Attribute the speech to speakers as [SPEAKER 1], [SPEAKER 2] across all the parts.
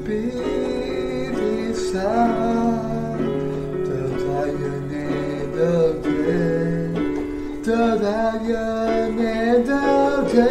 [SPEAKER 1] Esprit Saint, de rayonner de Dieu,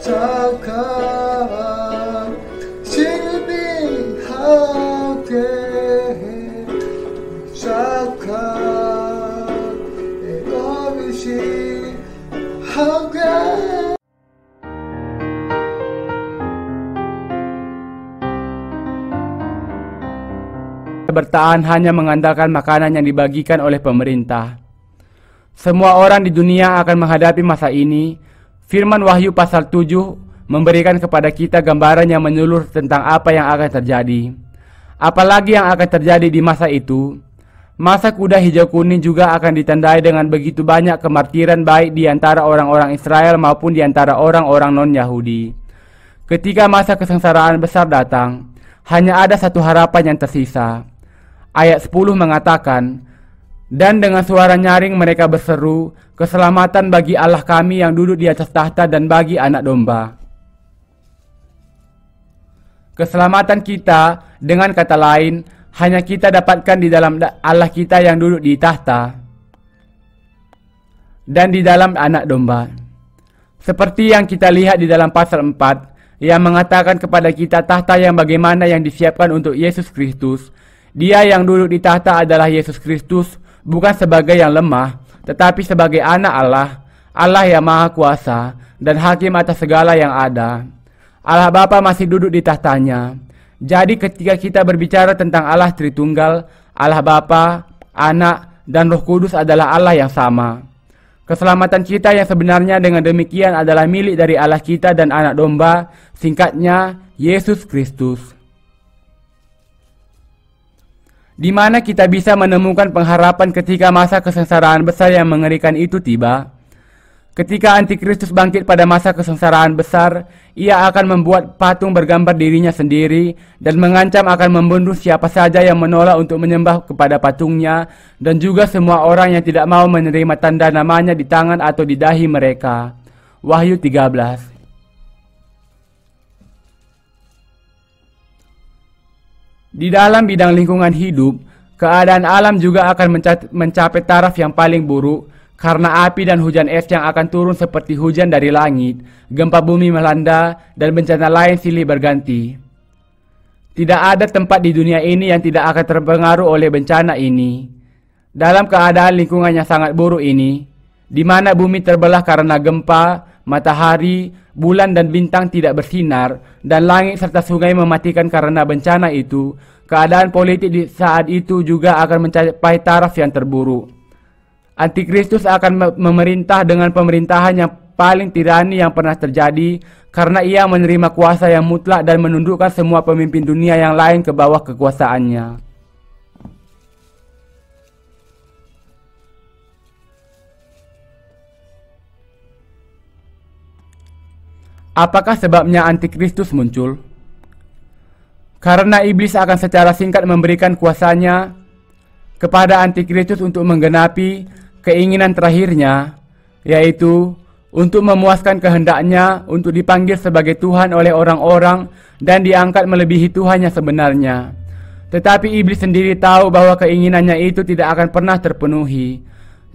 [SPEAKER 1] Saka, Shilbi, Saka, Egoishi, Hauke.
[SPEAKER 2] Bertahan hanya mengandalkan makanan yang dibagikan oleh pemerintah. Semua orang di dunia akan menghadapi masa ini. Firman Wahyu pasal 7 memberikan kepada kita gambaran yang menyeluruh tentang apa yang akan terjadi. Apalagi yang akan terjadi di masa itu. Masa kuda hijau kuning juga akan ditandai dengan begitu banyak kemartiran baik di antara orang-orang Israel maupun di antara orang-orang non-Yahudi. Ketika masa kesengsaraan besar datang, hanya ada satu harapan yang tersisa. Ayat 10 mengatakan, "Dan dengan suara nyaring mereka berseru, keselamatan bagi Allah kami yang duduk di atas tahta dan bagi anak domba." Keselamatan kita, dengan kata lain, hanya kita dapatkan di dalam Allah kita yang duduk di tahta dan di dalam anak domba. Seperti yang kita lihat di dalam pasal 4, yang mengatakan kepada kita tahta yang bagaimana yang disiapkan untuk Yesus Kristus. Dia yang duduk di tahta adalah Yesus Kristus, bukan sebagai yang lemah, tetapi sebagai anak Allah, Allah yang maha kuasa dan hakim atas segala yang ada. Allah Bapa masih duduk di tahtanya. Jadi ketika kita berbicara tentang Allah Tritunggal, Allah Bapa, Anak, dan Roh Kudus adalah Allah yang sama. Keselamatan kita yang sebenarnya dengan demikian adalah milik dari Allah kita dan anak domba, singkatnya Yesus Kristus. Di mana kita bisa menemukan pengharapan ketika masa kesengsaraan besar yang mengerikan itu tiba? Ketika Antikristus bangkit pada masa kesengsaraan besar, ia akan membuat patung bergambar dirinya sendiri dan mengancam akan membunuh siapa saja yang menolak untuk menyembah kepada patungnya, dan juga semua orang yang tidak mau menerima tanda namanya di tangan atau di dahi mereka. Wahyu 13. Di dalam bidang lingkungan hidup, keadaan alam juga akan mencapai taraf yang paling buruk karena api dan hujan es yang akan turun seperti hujan dari langit, gempa bumi melanda, dan bencana lain silih berganti. Tidak ada tempat di dunia ini yang tidak akan terpengaruh oleh bencana ini. Dalam keadaan lingkungan yang sangat buruk ini, di mana bumi terbelah karena gempa, matahari, bulan dan bintang tidak bersinar, dan langit serta sungai mematikan karena bencana itu, keadaan politik di saat itu juga akan mencapai taraf yang terburuk. Antikristus akan memerintah dengan pemerintahan yang paling tirani yang pernah terjadi, karena ia menerima kuasa yang mutlak dan menundukkan semua pemimpin dunia yang lain ke bawah kekuasaannya. Apakah sebabnya Antikristus muncul? Karena iblis akan secara singkat memberikan kuasanya kepada Antikristus untuk menggenapi keinginan terakhirnya, yaitu untuk memuaskan kehendaknya untuk dipanggil sebagai Tuhan oleh orang-orang dan diangkat melebihi Tuhan yang sebenarnya. Tetapi iblis sendiri tahu bahwa keinginannya itu tidak akan pernah terpenuhi.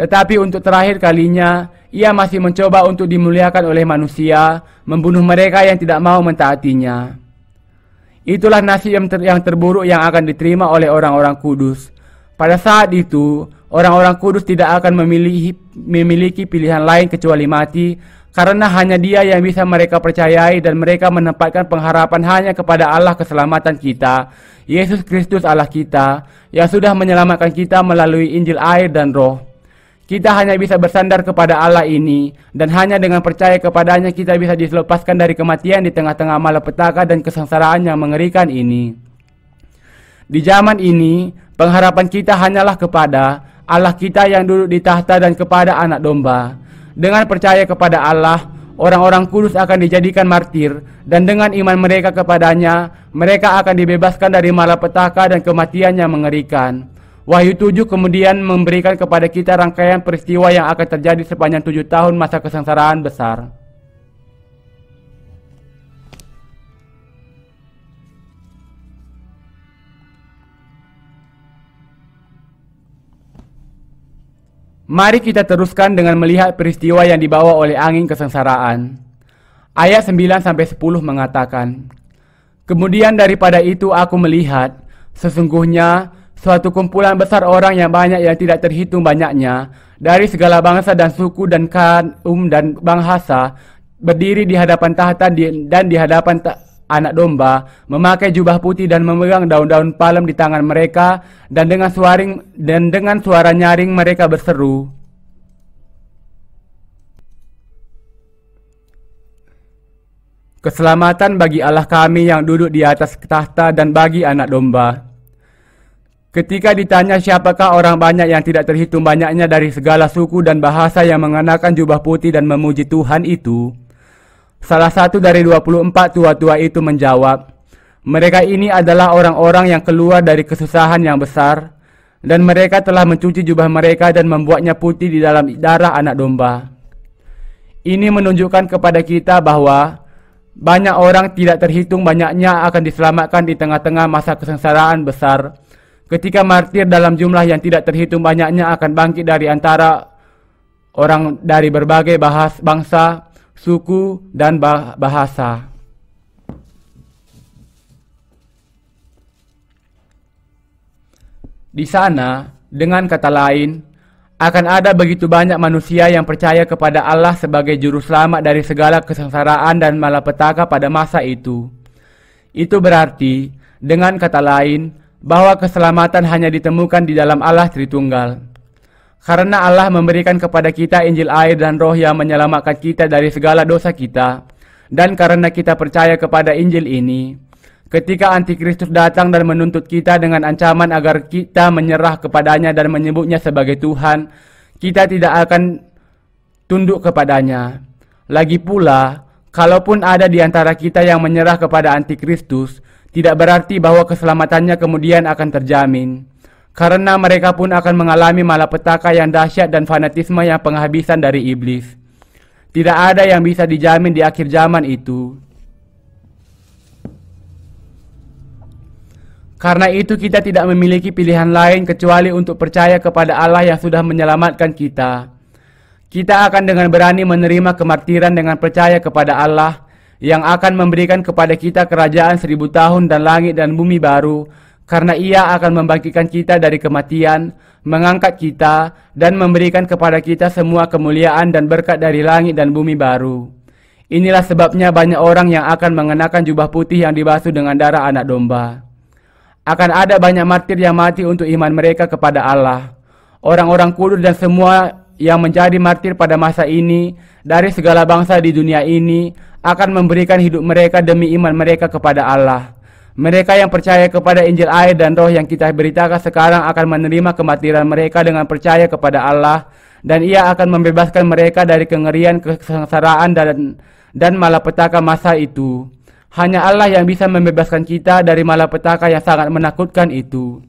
[SPEAKER 2] Tetapi untuk terakhir kalinya, ia masih mencoba untuk dimuliakan oleh manusia, membunuh mereka yang tidak mau mentaatinya. Itulah nasib yang terburuk yang akan diterima oleh orang-orang kudus. Pada saat itu, orang-orang kudus tidak akan memiliki pilihan lain kecuali mati, karena hanya Dia yang bisa mereka percayai dan mereka menempatkan pengharapan hanya kepada Allah keselamatan kita, Yesus Kristus Allah kita, yang sudah menyelamatkan kita melalui Injil air dan Roh. Kita hanya bisa bersandar kepada Allah ini, dan hanya dengan percaya kepadanya kita bisa dilepaskan dari kematian di tengah-tengah malapetaka dan kesengsaraan yang mengerikan ini. Di zaman ini, pengharapan kita hanyalah kepada Allah kita yang duduk di tahta dan kepada anak domba. Dengan percaya kepada Allah, orang-orang kudus akan dijadikan martir, dan dengan iman mereka kepadanya, mereka akan dibebaskan dari malapetaka dan kematian yang mengerikan. Wahyu 7 kemudian memberikan kepada kita rangkaian peristiwa yang akan terjadi sepanjang 7 tahun masa kesengsaraan besar. Mari kita teruskan dengan melihat peristiwa yang dibawa oleh angin kesengsaraan. Ayat 9-10 mengatakan, "Kemudian daripada itu aku melihat, sesungguhnya suatu kumpulan besar orang yang banyak yang tidak terhitung banyaknya, dari segala bangsa dan suku dan kaum dan bahasa, berdiri di hadapan tahta dan di hadapan anak domba, memakai jubah putih dan memegang daun-daun palem di tangan mereka, dan dengan suara nyaring mereka berseru, 'Keselamatan bagi Allah kami yang duduk di atas tahta dan bagi anak domba.' Ketika ditanya siapakah orang banyak yang tidak terhitung banyaknya dari segala suku dan bahasa yang mengenakan jubah putih dan memuji Tuhan itu, salah satu dari 24 tua-tua itu menjawab, "Mereka ini adalah orang-orang yang keluar dari kesusahan yang besar, dan mereka telah mencuci jubah mereka dan membuatnya putih di dalam darah anak domba." Ini menunjukkan kepada kita bahwa banyak orang tidak terhitung banyaknya akan diselamatkan di tengah-tengah masa kesengsaraan besar, ketika martir dalam jumlah yang tidak terhitung banyaknya akan bangkit dari antara orang dari berbagai bangsa, suku, dan bahasa. Di sana, dengan kata lain, akan ada begitu banyak manusia yang percaya kepada Allah sebagai juru selamat dari segala kesengsaraan dan malapetaka pada masa itu. Itu berarti, dengan kata lain, bahwa keselamatan hanya ditemukan di dalam Allah Tritunggal. Karena Allah memberikan kepada kita Injil air dan Roh yang menyelamatkan kita dari segala dosa kita, dan karena kita percaya kepada Injil ini, ketika Antikristus datang dan menuntut kita dengan ancaman agar kita menyerah kepadanya dan menyebutnya sebagai Tuhan, kita tidak akan tunduk kepadanya. Lagi pula, kalaupun ada di antara kita yang menyerah kepada Antikristus, tidak berarti bahwa keselamatannya kemudian akan terjamin, karena mereka pun akan mengalami malapetaka yang dahsyat dan fanatisme yang penghabisan dari iblis. Tidak ada yang bisa dijamin di akhir zaman itu. Karena itu kita tidak memiliki pilihan lain kecuali untuk percaya kepada Allah yang sudah menyelamatkan kita. Kita akan dengan berani menerima kemartiran dengan percaya kepada Allah yang akan memberikan kepada kita kerajaan 1000 tahun dan langit dan bumi baru, karena Ia akan membangkitkan kita dari kematian, mengangkat kita, dan memberikan kepada kita semua kemuliaan dan berkat dari langit dan bumi baru. Inilah sebabnya banyak orang yang akan mengenakan jubah putih yang dibasuh dengan darah anak domba. Akan ada banyak martir yang mati untuk iman mereka kepada Allah. Orang-orang kudus dan semua yang menjadi martir pada masa ini dari segala bangsa di dunia ini akan memberikan hidup mereka demi iman mereka kepada Allah. Mereka yang percaya kepada Injil air dan Roh yang kita beritakan sekarang akan menerima kematian mereka dengan percaya kepada Allah, dan Ia akan membebaskan mereka dari kengerian, kesengsaraan, dan malapetaka masa itu. Hanya Allah yang bisa membebaskan kita dari malapetaka yang sangat menakutkan itu.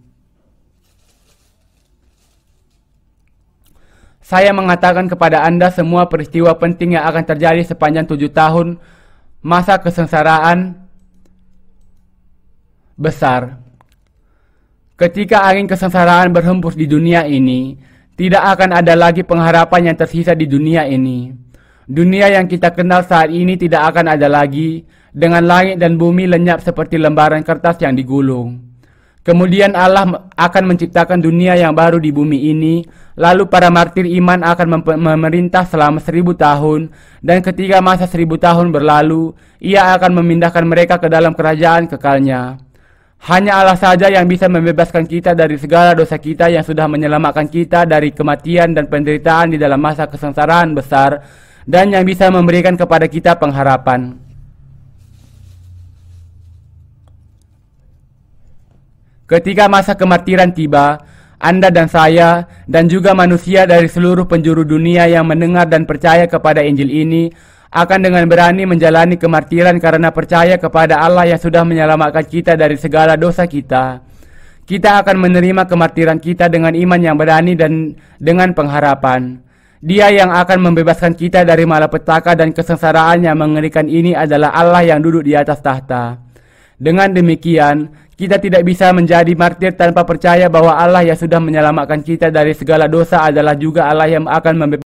[SPEAKER 2] Saya mengatakan kepada Anda semua peristiwa penting yang akan terjadi sepanjang 7 tahun masa kesengsaraan besar. Ketika angin kesengsaraan berhembus di dunia ini, tidak akan ada lagi pengharapan yang tersisa di dunia ini. Dunia yang kita kenal saat ini tidak akan ada lagi, dengan langit dan bumi lenyap seperti lembaran kertas yang digulung. Kemudian Allah akan menciptakan dunia yang baru di bumi ini, lalu para martir iman akan memerintah selama 1000 tahun, dan ketika masa 1000 tahun berlalu, Ia akan memindahkan mereka ke dalam kerajaan kekalnya. Hanya Allah saja yang bisa membebaskan kita dari segala dosa kita, yang sudah menyelamatkan kita dari kematian dan penderitaan di dalam masa kesengsaraan besar, dan yang bisa memberikan kepada kita pengharapan. Ketika masa kemartiran tiba, Anda dan saya, dan juga manusia dari seluruh penjuru dunia yang mendengar dan percaya kepada Injil ini, akan dengan berani menjalani kemartiran karena percaya kepada Allah yang sudah menyelamatkan kita dari segala dosa kita. Kita akan menerima kemartiran kita dengan iman yang berani dan dengan pengharapan. Dia yang akan membebaskan kita dari malapetaka dan kesengsaraan yang mengerikan ini adalah Allah yang duduk di atas tahta. Dengan demikian, Kita tidak bisa menjadi martir tanpa percaya bahwa Allah yang sudah menyelamatkan kita dari segala dosa adalah juga Allah yang akan membebaskan